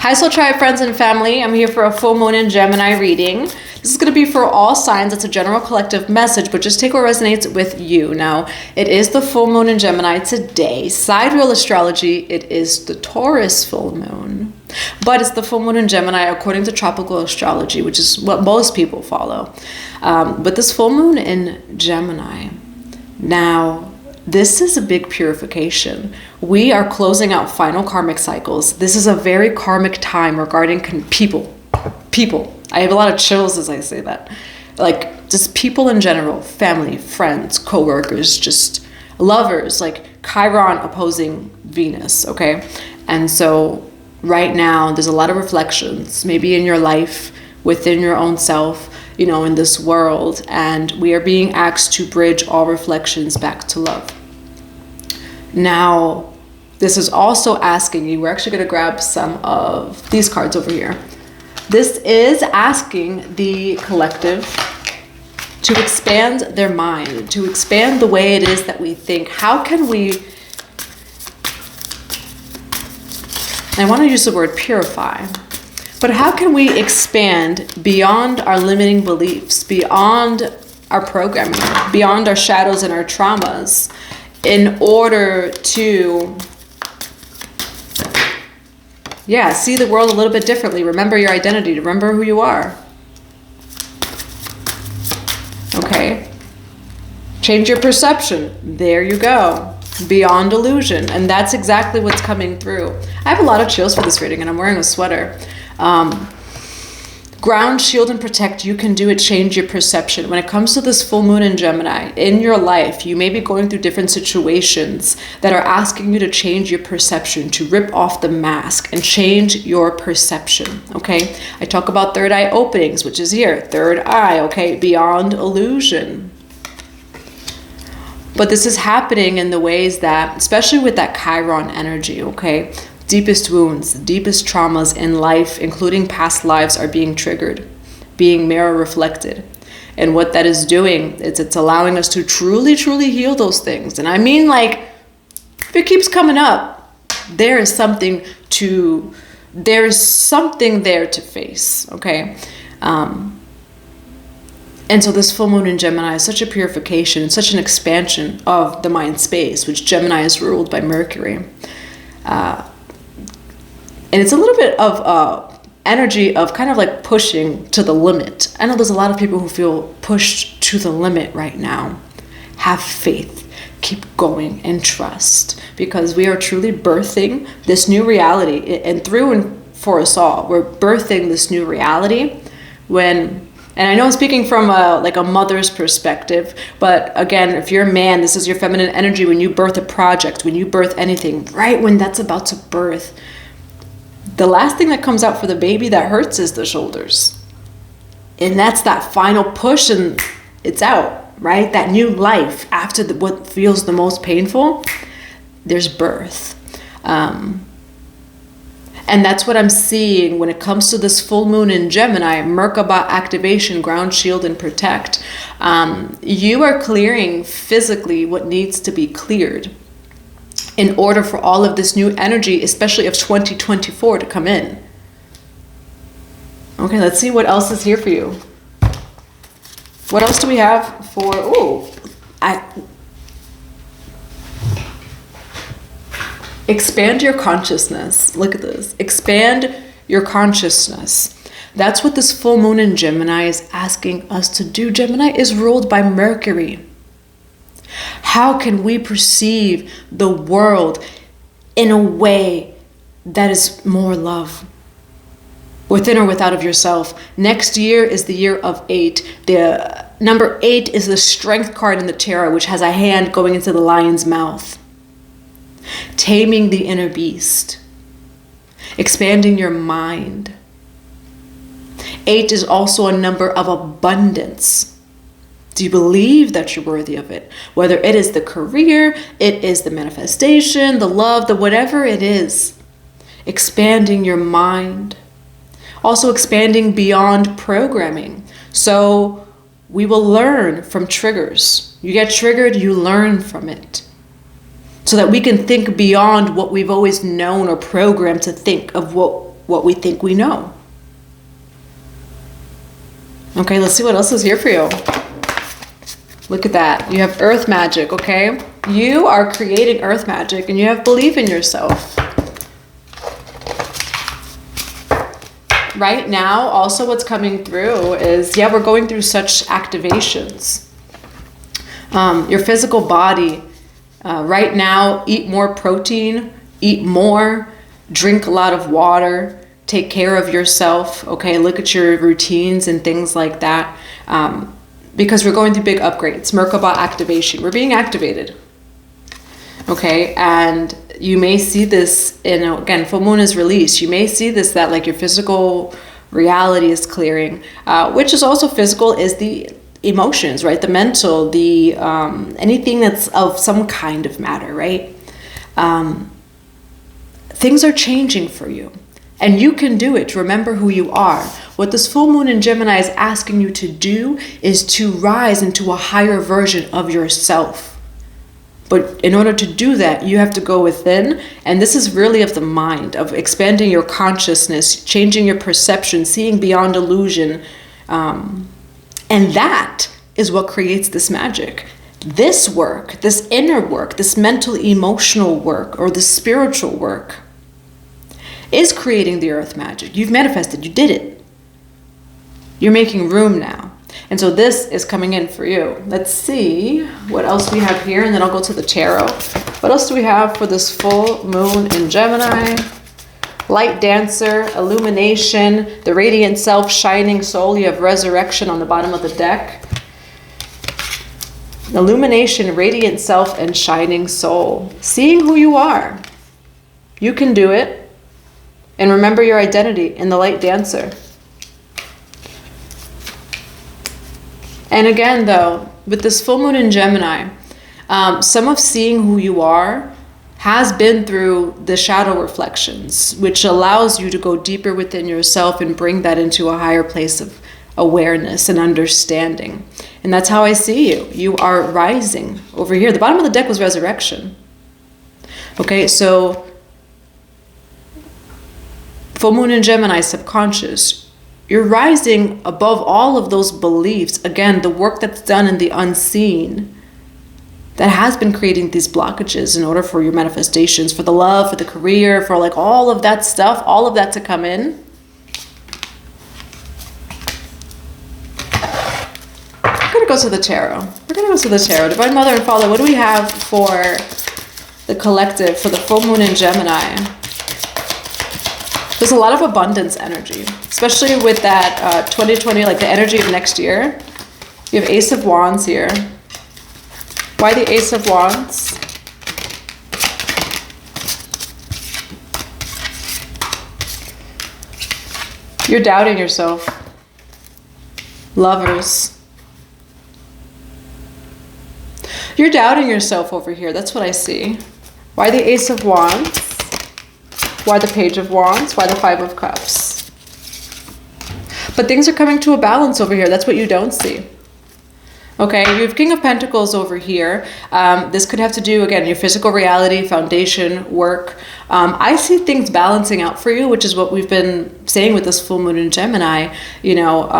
Hi Soul Tribe friends and family, I'm here for a full moon in Gemini reading. This is going to be for all signs. It's a general collective message, but just take what resonates with you. Now, it is the full moon in Gemini today. Sidereal astrology, it is the Taurus full moon. But it's the full moon in Gemini according to tropical astrology, which is what most people follow. But this full moon in Gemini. Now, this is a big purification. We are closing out final karmic cycles. This is a very karmic time regarding people. I have a lot of chills as I say that. Like, just people in general, family, friends, co-workers, just lovers, like Chiron opposing Venus, okay? And so right now, there's a lot of reflections, maybe in your life, within your own self, you know, in this world, and we are being asked to bridge all reflections back to love. Now, this is also asking you, we're actually going to grab some of these cards over here. This is asking the collective to expand their mind, to expand the way it is that we think. How can we, I want to use the word purify, but how can we expand beyond our limiting beliefs, beyond our programming, beyond our shadows and our traumas, in order to, see the world a little bit differently. Remember your identity, remember who you are. Okay. Change your perception. There you go. Beyond illusion. And that's exactly what's coming through. I have a lot of chills for this reading and I'm wearing a sweater. Ground, shield, and protect. You can do it. Change your perception. When it comes to this full moon in Gemini, in your life, you may be going through different situations that are asking you to change your perception, to rip off the mask and change your perception, okay? I talk about third eye openings, which is here. Third eye, okay? Beyond illusion. But this is happening in the ways that, especially with that Chiron energy, okay? Deepest wounds, deepest traumas in life, including past lives, are being triggered, being mirror reflected. And what that is doing is it's allowing us to truly, truly heal those things. And I mean, like, if it keeps coming up, there is something there to face, okay? And so this full moon in Gemini is such a purification, such an expansion of the mind space, which Gemini is ruled by Mercury. And it's a little bit of energy of kind of like pushing to the limit. I know there's a lot of people who feel pushed to the limit right now. Have faith. Keep going and trust. Because we are truly birthing this new reality. And through and for us all, we're birthing this new reality when... And I know I'm speaking from like a mother's perspective, but again, if you're a man, this is your feminine energy. When you birth a project, when you birth anything, right when that's about to birth, the last thing that comes out for the baby that hurts is the shoulders. And that's that final push and it's out, right? That new life after what feels the most painful, there's birth. And that's what I'm seeing when it comes to this full moon in Gemini, Merkaba activation, ground, shield, and protect. You are clearing physically what needs to be cleared in order for all of this new energy, especially of 2024, to come in. Okay, let's see what else is here for you. What else do we have for, expand your consciousness. Look at this. Expand your consciousness. That's what this full moon in Gemini is asking us to do. Gemini is ruled by Mercury. How can we perceive the world in a way that is more love? Within or without of yourself. Next year is the year of 8. The number 8 is the strength card in the tarot, which has a hand going into the lion's mouth. Taming the inner beast. Expanding your mind. 8 is also a number of abundance. Do you believe that you're worthy of it? Whether it is the career, it is the manifestation, the love, the whatever it is. Expanding your mind. Also expanding beyond programming. So we will learn from triggers. You get triggered, you learn from it. So that we can think beyond what we've always known or programmed to think of what what we think we know. Okay, let's see what else is here for you. Look at that. You have earth magic, okay? You are creating earth magic and you have belief in yourself. Right now, also what's coming through is, yeah, we're going through such activations. Your physical body, right now, eat more protein, eat more, drink a lot of water, take care of yourself, okay? Look at your routines and things like that. Because we're going through big upgrades, Merkaba activation. We're being activated, okay? And you may see this in, again, full moon is released. You may see this, that like your physical reality is clearing, which is also physical, is the emotions, right? The mental, the anything that's of some kind of matter, right? Things are changing for you. And you can do it. Remember who you are. What this full moon in Gemini is asking you to do is to rise into a higher version of yourself. But in order to do that, you have to go within. And this is really of the mind, of expanding your consciousness, changing your perception, seeing beyond illusion. And that is what creates this magic. This work, this inner work, this mental, emotional work, or the spiritual work, is creating the earth magic. You've manifested, you did it. You're making room now. And so this is coming in for you. Let's see what else we have here, and then I'll go to the tarot. What else do we have for this full moon in Gemini? Light dancer, illumination, the radiant self, shining soul. You have resurrection on the bottom of the deck. Illumination, radiant self, and shining soul. Seeing who you are. You can do it. And remember your identity in the light dancer. And again, though, with this full moon in Gemini, some of seeing who you are has been through the shadow reflections, which allows you to go deeper within yourself and bring that into a higher place of awareness and understanding. And that's how I see you. You are rising over here. The bottom of the deck was resurrection. Okay, so full moon in Gemini, subconscious. You're rising above all of those beliefs. Again, the work that's done in the unseen that has been creating these blockages in order for your manifestations, for the love, for the career, for like all of that stuff, all of that to come in. We're going to go to the tarot. We're going to go to the tarot. Divine Mother and Father, what do we have for the collective, for the full moon in Gemini? There's a lot of abundance energy, especially with that 2020, like the energy of next year. You have Ace of Wands here. Why the Ace of Wands? You're doubting yourself. Lovers. You're doubting yourself over here. That's what I see. Why the Ace of Wands? Why the Page of Wands? Why the Five of Cups? But things are coming to a balance over here. That's what you don't see. Okay, you have King of Pentacles over here. This could have to do, again, your physical reality, foundation, work. I see things balancing out for you, which is what we've been saying with this full moon in Gemini, you know,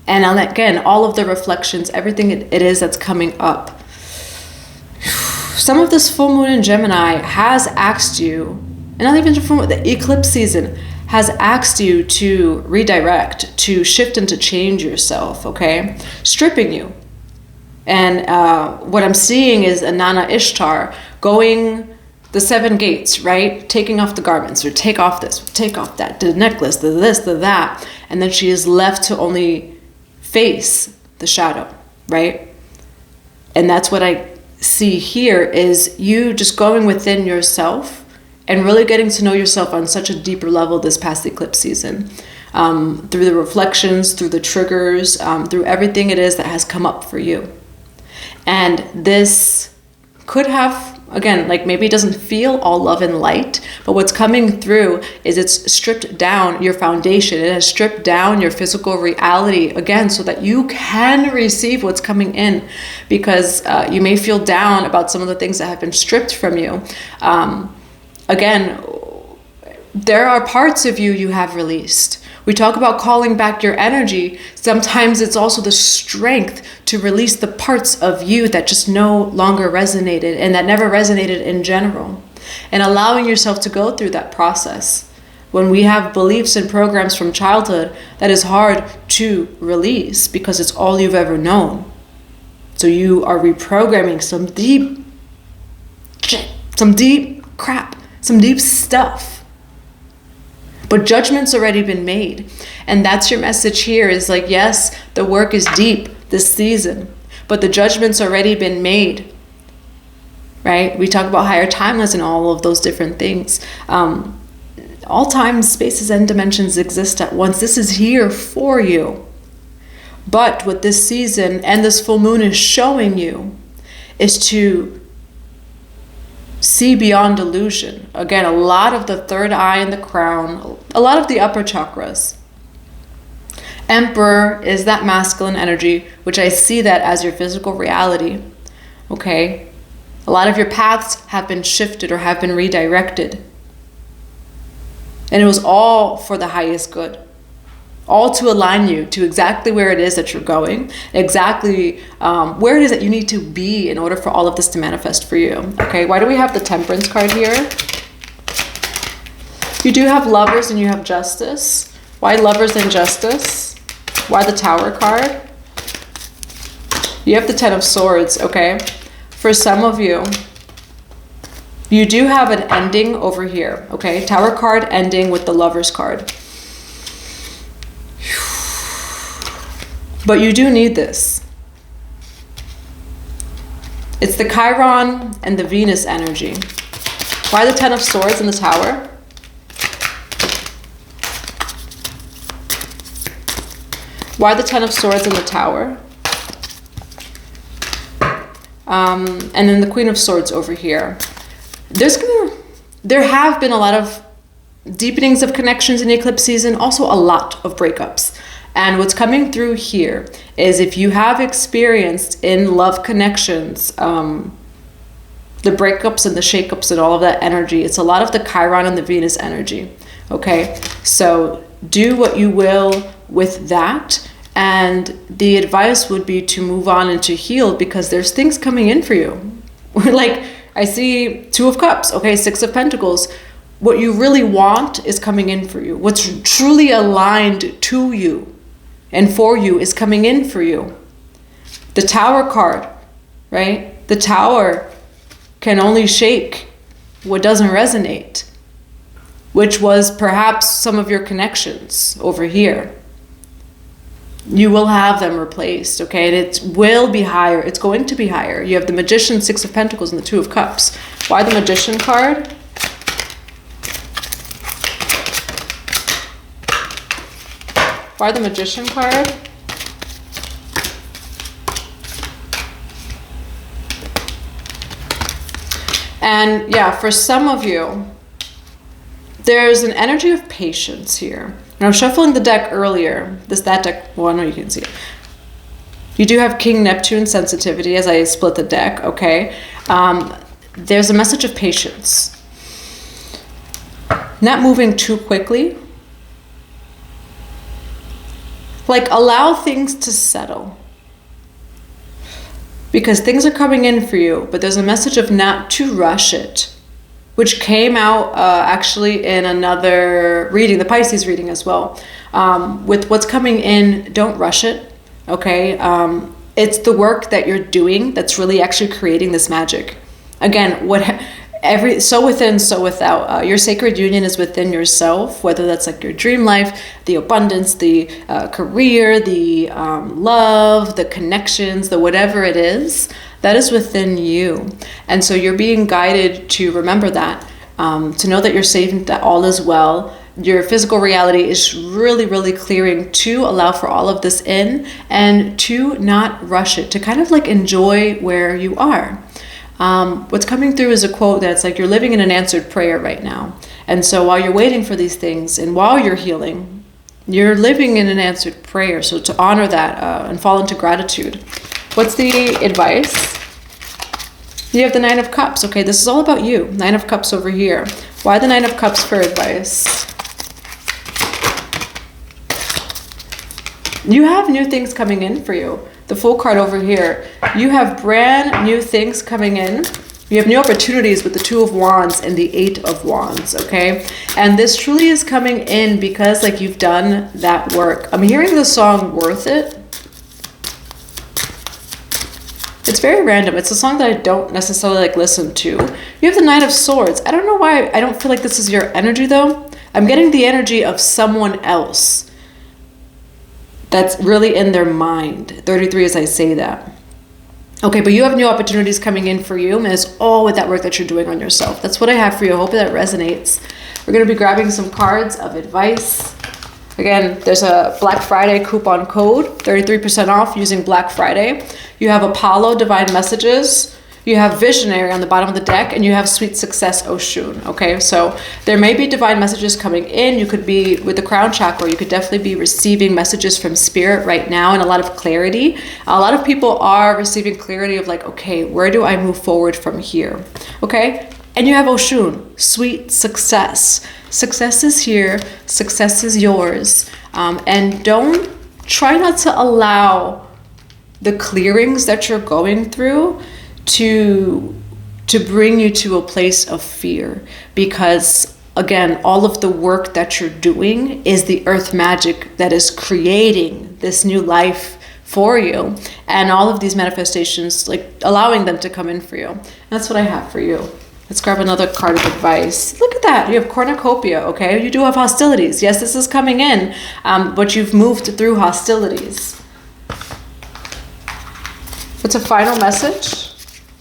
and again, all of the reflections, everything it is that's coming up. Some of this full moon in Gemini has asked you, and not even from the eclipse season, has asked you to redirect, to shift and to change yourself, okay? Stripping you. And what I'm seeing is Inanna Ishtar going the 7 gates, right? Taking off the garments, or take off this, take off that, the necklace, the this, the that. And then she is left to only face the shadow, right? And that's what I see here, is you just going within yourself and really getting to know yourself on such a deeper level this past eclipse season. Through the reflections, through the triggers, through everything it is that has come up for you. And this could have, again, like maybe it doesn't feel all love and light, but what's coming through is it's stripped down your foundation. It has stripped down your physical reality, again, so that you can receive what's coming in, because you may feel down about some of the things that have been stripped from you. Again, there are parts of you have released. We talk about calling back your energy. Sometimes it's also the strength to release the parts of you that just no longer resonated and that never resonated in general. And allowing yourself to go through that process. When we have beliefs and programs from childhood, that is hard to release because it's all you've ever known. So you are reprogramming some deep shit, some deep crap, some deep stuff. But judgment's already been made. And that's your message here is like, yes, the work is deep this season, but the judgment's already been made, right? We talk about higher timelines and all of those different things. All times, spaces, and dimensions exist at once. This is here for you. But what this season and this full moon is showing you is to see beyond illusion. Again, a lot of the third eye and the crown, a lot of the upper chakras. Emperor is that masculine energy, which I see that as your physical reality. Okay? A lot of your paths have been shifted or have been redirected. And it was all for the highest good. All to align you to exactly where it is that you're going, exactly where it is that you need to be in order for all of this to manifest for you. Okay, why do we have the Temperance card here? You do have Lovers and you have Justice. Why Lovers and Justice? Why the Tower card? You have the Ten of Swords, okay? For some of you, you do have an ending over here, okay? Tower card ending with the Lovers card. But you do need this. It's the Chiron and the Venus energy. Why the Ten of Swords in the Tower? Why the Ten of Swords in the Tower? And then the Queen of Swords over here. There have been a lot of deepenings of connections in the eclipse season, also a lot of breakups. And what's coming through here is if you have experienced in love connections, the breakups and the shakeups and all of that energy, it's a lot of the Chiron and the Venus energy. Okay, so do what you will with that. And the advice would be to move on and to heal because there's things coming in for you. Like I see Two of Cups, okay, Six of Pentacles. What you really want is coming in for you. What's truly aligned to you and for you is coming in for you. The Tower card, right? The Tower can only shake what doesn't resonate, which was perhaps some of your connections over here. You will have them replaced, okay? And it will be higher. It's going to be higher. You have the Magician, Six of Pentacles, and the Two of Cups. Why the Magician card? Why the Magician card? And yeah, for some of you, there's an energy of patience here. Now, shuffling the deck earlier, that deck, well, I know you can see it. You do have King Neptune sensitivity as I split the deck, okay? There's a message of patience. Not moving too quickly. Like, allow things to settle. Because things are coming in for you, but there's a message of not to rush it, which came out actually in another reading, the Pisces reading as well. With what's coming in, don't rush it, okay? It's the work that you're doing that's really actually creating this magic. Again, so within, so without. Your sacred union is within yourself, whether that's like your dream life, the abundance, the career, the love, the connections, the whatever it is, that is within you. And so you're being guided to remember that, to know that you're safe and that all is well. Your physical reality is really, really clearing to allow for all of this in and to not rush it, to kind of like enjoy where you are. What's coming through is a quote that's like, you're living in an answered prayer right now. And so while you're waiting for these things and while you're healing, you're living in an answered prayer. So to honor that and fall into gratitude. What's the advice? You have the Nine of Cups. Okay, this is all about you. Nine of Cups over here. Why the Nine of Cups for advice? You have new things coming in for you. The Fool card over here. You have brand new things coming in. You have new opportunities with the Two of Wands and the Eight of Wands, okay? And this truly is coming in because like you've done that work. I'm hearing the song Worth It. It's very random. It's a song that I don't necessarily like listen to. You have the Knight of Swords. I don't know why. I don't feel like this is your energy though. I'm getting the energy of someone else that's really in their mind. 33 as I say that. Okay, but you have new opportunities coming in for you, and it's all with that work that you're doing on yourself. That's what I have for you. I hope that resonates. We're going to be grabbing some cards of advice. Again, there's a Black Friday coupon code, 33% off using Black Friday. You have Apollo, Divine Messages. You have Visionary on the bottom of the deck, and you have Sweet Success, Oshun. Okay, so there may be divine messages coming in. You could be with the crown chakra. You could definitely be receiving messages from spirit right now and a lot of clarity. A lot of people are receiving clarity of like, okay, where do I move forward from here? Okay, and you have Oshun, Sweet Success. Success is here. Success is yours. And try not to allow the clearings that you're going through to bring you to a place of fear, because again, all of the work that you're doing is the earth magic that is creating this new life for you, and all of these manifestations, like allowing them to come in for you. And that's what I have for you. Let's grab another card of advice. Look at that. You have cornucopia, okay? You do have hostilities. Yes, this is coming in, but you've moved through hostilities. What's a final message?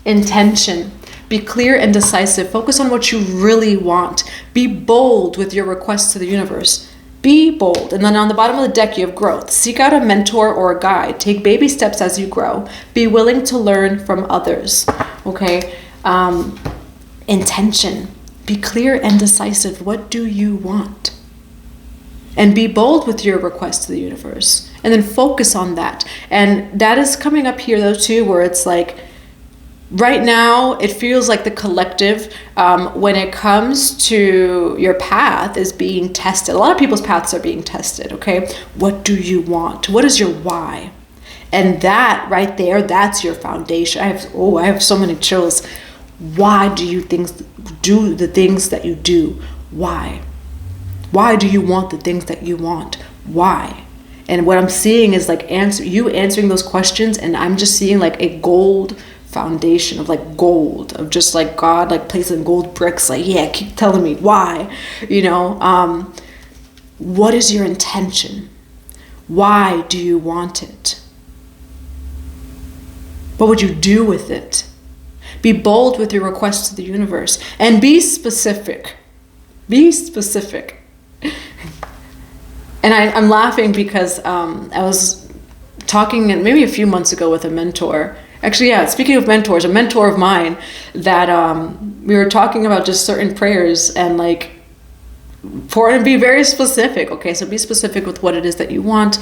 Intention. Be clear and decisive. Focus on what you really want. Be bold with your requests to the universe. Be bold. And then on the bottom of the deck, you have growth. Seek out a mentor or a guide. Take baby steps as you grow. Be willing to learn from others. Okay? Intention. Be clear and decisive. What do you want? And be bold with your request to the universe. And then focus on that. And that is coming up here though too, where it's like, right now, it feels like the collective, when it comes to your path, is being tested. A lot of people's paths are being tested, okay? What do you want? What is your why? And that right there, that's your foundation. I have so many chills. Why do you do the things that you do? Why? Why do you want the things that you want? Why? And what I'm seeing is like you answering those questions, and I'm just seeing like a gold foundation of like gold, of just like God like placing gold bricks, like, yeah, keep telling me why, you know. What is your intention? Why do you want it? What would you do with it? Be bold with your requests to the universe, and be specific. Be specific. And I'm laughing because I was talking maybe a few months ago with a mentor. Actually, yeah, speaking of mentors, a mentor of mine, that we were talking about just certain prayers and like, and be very specific. Okay, so be specific with what it is that you want.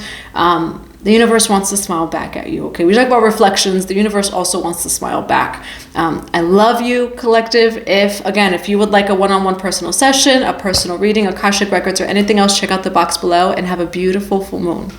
The universe wants to smile back at you. Okay, we talk about reflections. The universe also wants to smile back. I love you, collective. If you would like a one-on-one personal session, a personal reading, Akashic records, or anything else, check out the box below, and have a beautiful full moon.